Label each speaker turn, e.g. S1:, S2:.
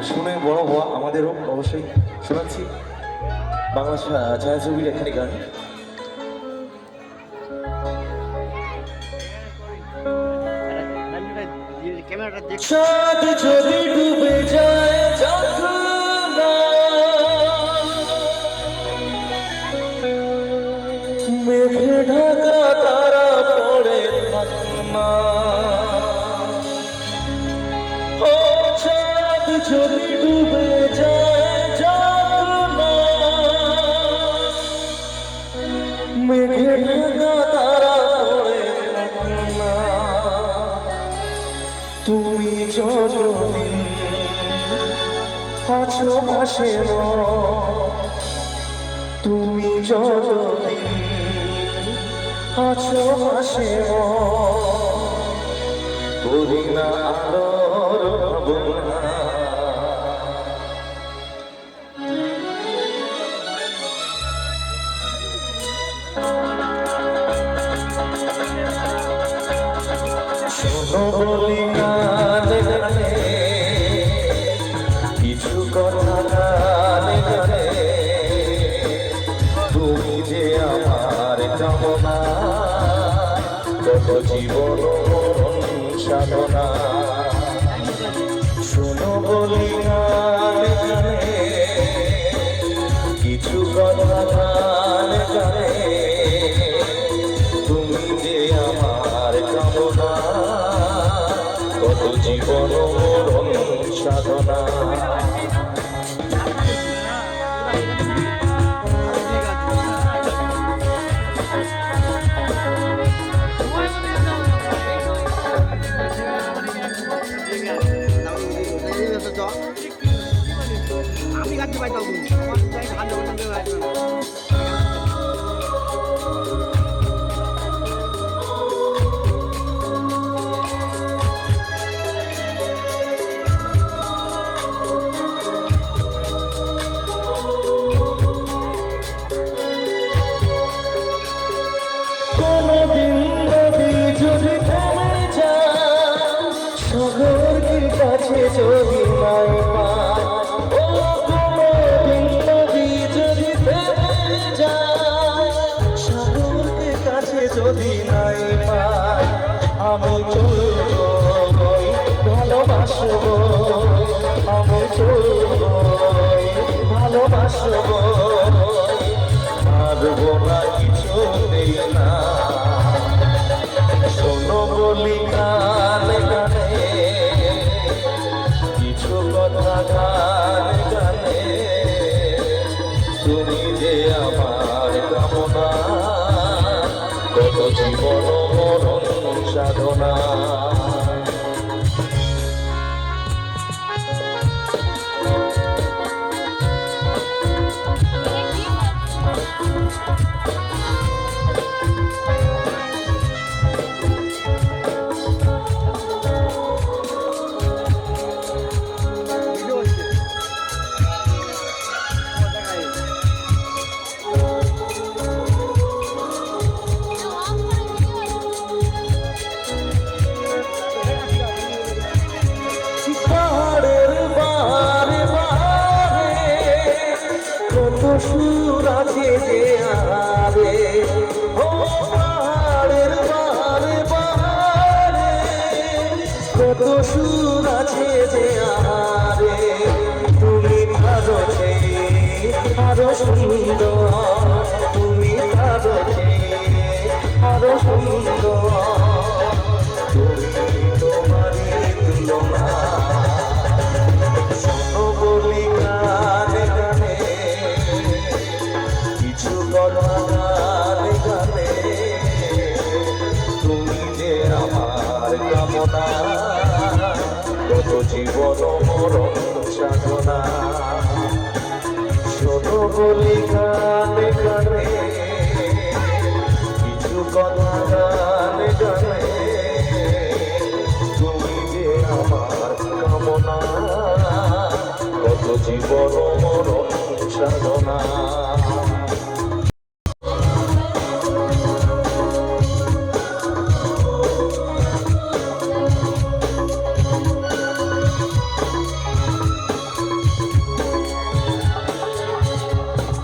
S1: শুনে বড় হওয়া আমাদেরও অবশ্যই শোনাচ্ছি বাংলা ছায়াছবির একখানি গান। চাঁদ যদি ডুবে যায় মেঘে ঢাকা তারা পড়ে না, ও চাঁদ যদি ডুবে যায় মেঘে ঢাকা তারা পড়ে না, তুমি যতদিন আছো পাশে তুমি যতদিন আছো পাশে করি না আলোর ভাবনা। শোনো বলি গানে গানে কিছু কথা গানে গানে, তুমি যে আমার কামনা কত জীবন সাধনা। শোনো বলি গানে গানে কিছু কথা গানে গানে, তুমি যে আমার কামনা কত জীবন সাধনা।
S2: আমি গাড়ি পাইতাম আমার হাতে বলতে
S1: কোনদিন নদী যদি থেমে যায় সাগরের কাছে যদি নাই পায়, ও কোনদিন নদী যদি থেমে যায় সাগরের কাছে যদি নাই পায়, আমি চলবো ভালোবাসবো, আমি চলবো ভালোবাসবো, পারবো না কিছু নেই না। শোনো বলি গানে গানে কিছু কথা গানে গানে, তুমি যে আমার কামনা কত জীবন মরণ সাধনা। সুর আছে যে আরে, ও পাহাড়ের বারে বারে কত সুর আছে যে আরে, তুমি আরো আরো সুন্দর, তুমি আরো আরো সুন্দর, তুমি তোমারই তুলনা। শোনো বলি গানে গানে কিছু কথা গানে গানে, তুমি যে আমার কামনা কত জীবন মরণ সাধনা। শোনো বলি গানে গানে কিছু কথা গানে গানে, তুমি যে আমার কামনা কত জীবন মরণ সাধনা।